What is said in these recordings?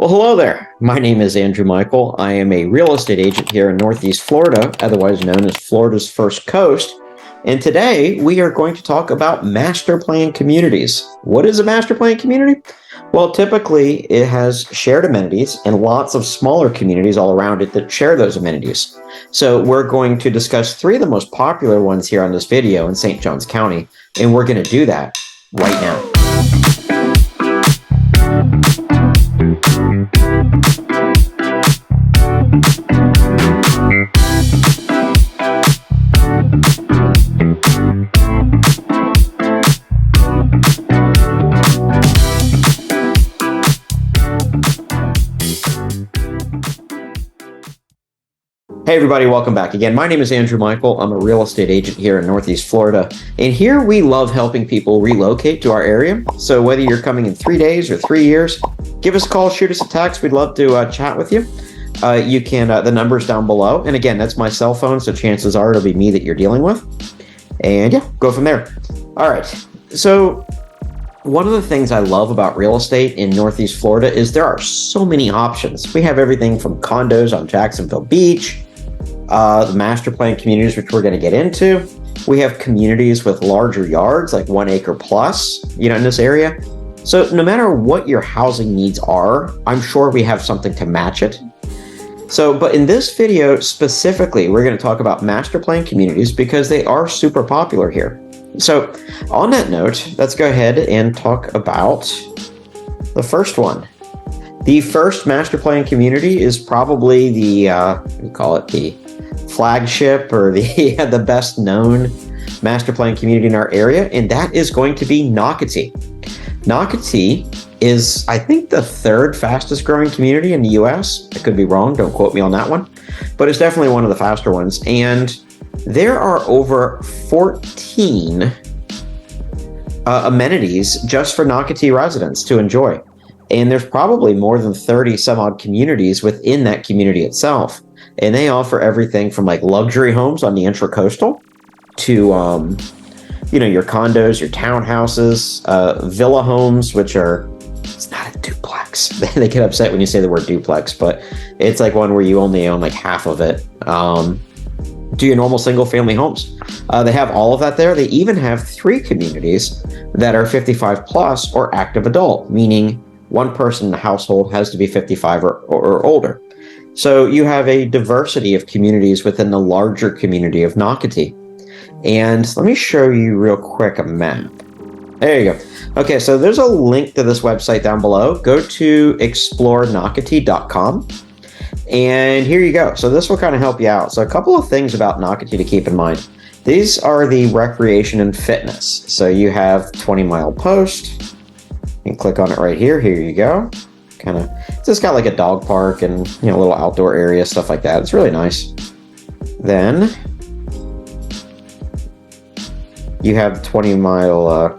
Well, hello there. My name is Andrew Michael. I am a real estate agent here in Northeast Florida, otherwise known as Florida's First Coast. And today we are going to talk about master plan communities. What is a master plan community? Well, typically it has shared amenities and lots of smaller communities all around it that share those amenities. So we're going to discuss three of the most popular ones here on this video in St. Johns County, and we're going to do that right now. Hey everybody, welcome back again. My name is Andrew Michael. I'm a real estate agent here in Northeast Florida. And here we love helping people relocate to our area. So whether you're coming in 3 days or 3 years, give us a call, shoot us a text. We'd love to chat with you. You can, the number's down below. And again, that's my cell phone, so chances are it'll be me that you're dealing with. And yeah, go from there. All right. So one of the things I love about real estate in Northeast Florida is there are so many options. We have everything from condos on Jacksonville Beach, the master plan communities, which we're going to get into. We have communities with larger yards, like 1 acre plus, in this area. So no matter what your housing needs are, I'm sure we have something to match it. So, but in this video specifically, we're going to talk about master plan communities because they are super popular here. So on that note, let's go ahead and talk about the first one. The first master plan community is probably the flagship or the best known master plan community in our area, and that is going to be Nocatee. Nocatee is, I think, the third fastest growing community in the US. I could be wrong, don't quote me on that one, but it's definitely one of the faster ones. And there are over 14 amenities just for Nocatee residents to enjoy. And there's probably more than 30 some odd communities within that community itself. And they offer everything from like luxury homes on the intracoastal to, your condos, your townhouses, villa homes, which are, it's not a duplex. They get upset when you say the word duplex, but it's like one where you only own like half of it. To your normal single family homes. They have all of that there. They even have 3 communities that are 55 plus or active adult, meaning one person in the household has to be 55 or older. So you have a diversity of communities within the larger community of Nocatee. And let me show you real quick a map. There you go. Okay, so there's a link to this website down below. Go to explorenocatee.com. And here you go. So this will kind of help you out. So a couple of things about Nocatee to keep in mind. These are the recreation and fitness. So you have 20 Mile Post. You can click on it right here. Here you go. It's just got like a dog park and a little outdoor area, stuff like that. It's really nice. Then you have 20 Mile.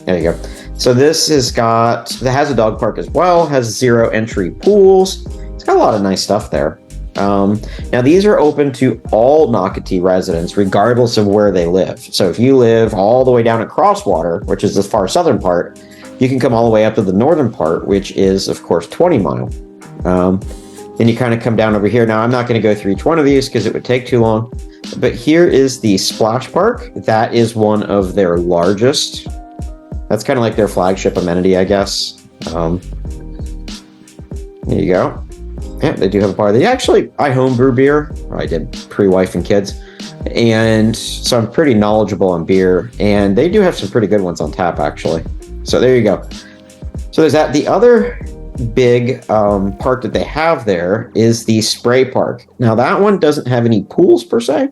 There you go. So this has a dog park as well. Has 0 entry pools. It's got a lot of nice stuff there. Now these are open to all Nocatee residents, regardless of where they live. So if you live all the way down at Crosswater, which is the far southern part, you can come all the way up to the northern part, which is, of course, 20 Mile. Then you kind of come down over here. Now, I'm not going to go through each one of these because it would take too long. But here is the Splash Park. That is one of their largest. That's kind of like their flagship amenity, I guess. There you go. Yeah, they do have a bar. I homebrew beer. I did pre-wife and kids. And so I'm pretty knowledgeable on beer. And they do have some pretty good ones on tap, actually. So there you go. So there's that. The other big park that they have there is the Spray Park. Now that one doesn't have any pools per se.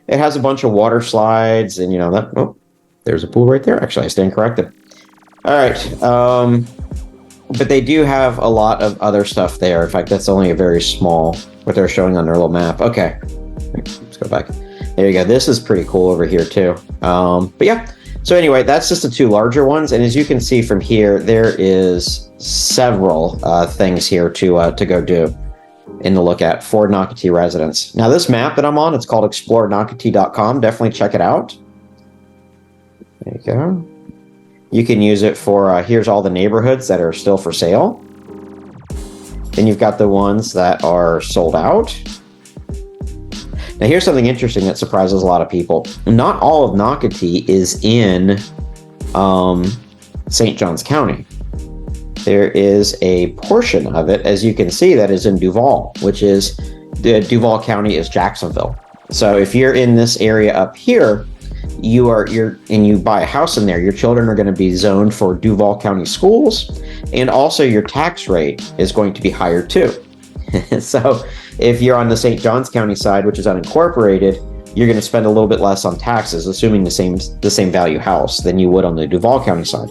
It has a bunch of water slides and that. Oh, there's a pool right there. Actually, I stand corrected. All right. But they do have a lot of other stuff there. In fact, that's only a very small, what they're showing on their little map. Okay. Let's go back. There you go. This is pretty cool over here too. But yeah. So anyway, that's just the 2 larger ones. And as you can see from here, there is several things here to go do and to look at for Nocatee residents. Now this map that I'm on, it's called explorenocatee.com. Definitely check it out. There you go. You can use it for, here's all the neighborhoods that are still for sale. Then you've got the ones that are sold out. Now here's something interesting that surprises a lot of people. Not all of Nocatee is in St. Johns County. There is a portion of it, as you can see, that is in Duval, which is, Duval County is Jacksonville. So if you're in this area up here, and you buy a house in there, your children are going to be zoned for Duval County schools, and also your tax rate is going to be higher too. So if you're on the St. Johns County side, which is unincorporated, you're going to spend a little bit less on taxes, assuming the same value house, than you would on the Duval County side.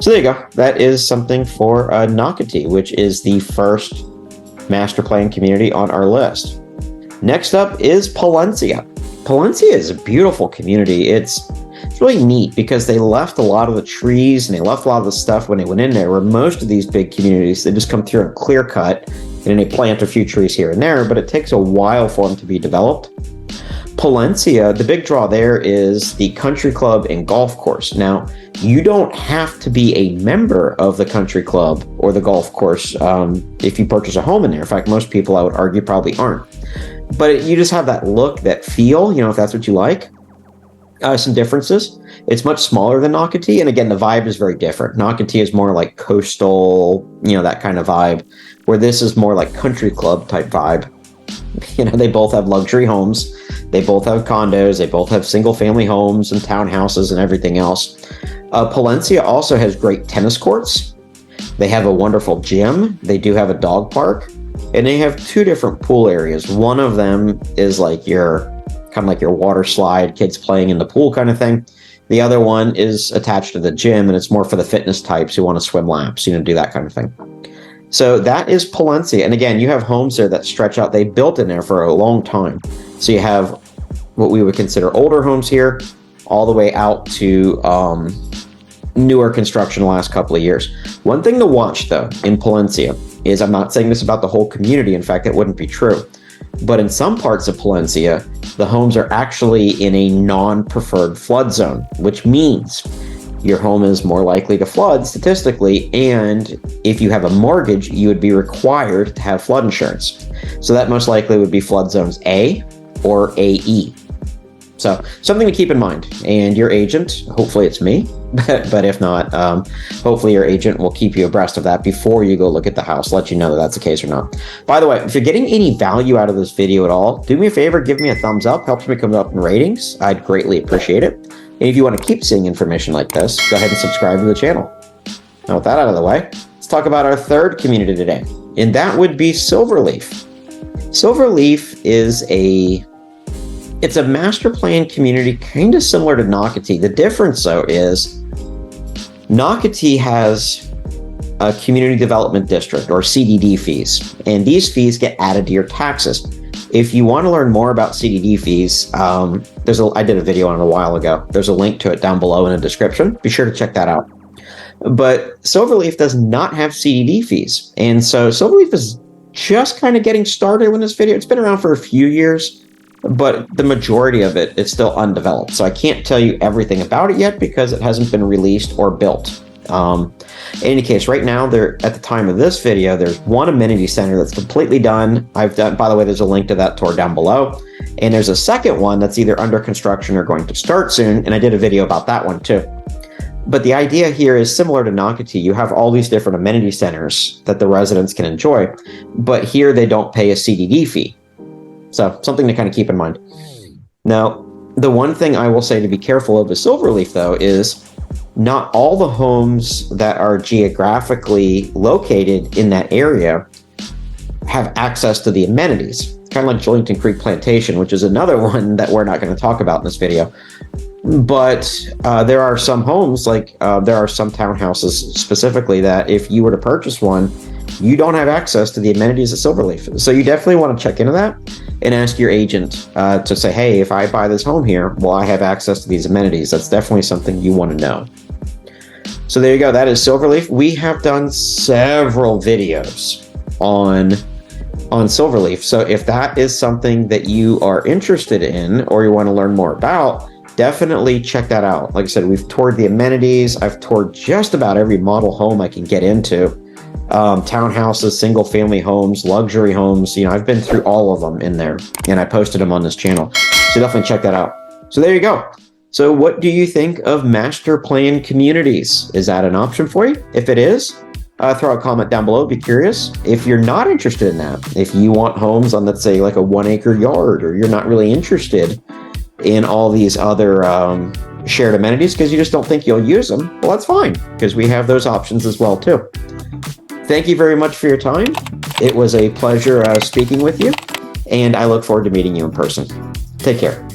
So there you go. That is something for Nocatee, which is the first master plan community on our list. Next up is Palencia. Palencia is a beautiful community. It's really neat because they left a lot of the trees and they left a lot of the stuff when they went in there, where most of these big communities, they just come through and clear cut and then they plant a few trees here and there, but it takes a while for them to be developed. Palencia, the big draw there is the country club and golf course. Now, you don't have to be a member of the country club or the golf course if you purchase a home in there. In fact, most people, I would argue, probably aren't. But you just have that look, that feel, if that's what you like. Some differences. It's much smaller than Nocatee, and again, the vibe is very different. Nocatee is more like coastal, that kind of vibe, where this is more like country club type vibe. They both have luxury homes. They both have condos. They both have single family homes and townhouses and everything else. Palencia also has great tennis courts. They have a wonderful gym. They do have a dog park, and they have two different pool areas. One of them is like your water slide, kids playing in the pool kind of thing. The other one is attached to the gym, and it's more for the fitness types who want to swim laps, do that kind of thing. So that is Palencia. And again, you have homes there that stretch out. They built in there for a long time. So you have what we would consider older homes here, all the way out to newer construction the last couple of years. One thing to watch, though, in Palencia is, I'm not saying this about the whole community. In fact, it wouldn't be true. But in some parts of Palencia, the homes are actually in a non-preferred flood zone, which means your home is more likely to flood statistically, and if you have a mortgage, you would be required to have flood insurance. So that most likely would be flood zones A or AE. So something to keep in mind. And your agent, hopefully it's me, but if not, hopefully your agent will keep you abreast of that before you go look at the house, let you know that that's the case or not. By the way, if you're getting any value out of this video at all, do me a favor, give me a thumbs up, helps me come up in ratings. I'd greatly appreciate it. And if you want to keep seeing information like this, go ahead and subscribe to the channel. Now with that out of the way, let's talk about our third community today, and that would be Silverleaf. Silverleaf is a master plan community, kind of similar to Nocatee. The difference, though, is Nocatee has a community development district, or CDD fees, and these fees get added to your taxes. If you want to learn more about CDD fees, I did a video on it a while ago. There's a link to it down below in the description. Be sure to check that out. But Silverleaf does not have CDD fees, and so Silverleaf is just kind of getting started with this video. It's been around for a few years, but the majority of it is still undeveloped. So I can't tell you everything about it yet because it hasn't been released or built. In any case, right now, at the time of this video, there's one amenity center that's completely done. By the way, there's a link to that tour down below. And there's a second one that's either under construction or going to start soon. And I did a video about that one too. But the idea here is similar to Nocatee. You have all these different amenity centers that the residents can enjoy, but here they don't pay a CDD fee. So something to kind of keep in mind. Now, the one thing I will say to be careful of with Silverleaf, though, is not all the homes that are geographically located in that area have access to the amenities. It's kind of like Jolington Creek Plantation, which is another one that we're not going to talk about in this video. But there are some homes, there are some townhouses specifically, that if you were to purchase one, you don't have access to the amenities at Silverleaf. So you definitely want to check into that and ask your agent to say, hey, if I buy this home here, will I have access to these amenities? That's definitely something you want to know. So there you go. That is Silverleaf. We have done several videos on Silverleaf. So if that is something that you are interested in or you want to learn more about, definitely check that out. Like I said, we've toured the amenities. I've toured just about every model home I can get into. townhouses, single family homes, luxury homes. I've been through all of them in there, and I posted them on this channel. So definitely check that out. So there you go. So what do you think of master plan communities? Is that an option for you? If it is, throw a comment down below. Be curious. If you're not interested in that, if you want homes on, let's say, like a 1 acre yard, or you're not really interested in all these other shared amenities because you just don't think you'll use them, well, that's fine, because we have those options as well too. Thank you very much for your time. It was a pleasure speaking with you, and I look forward to meeting you in person. Take care.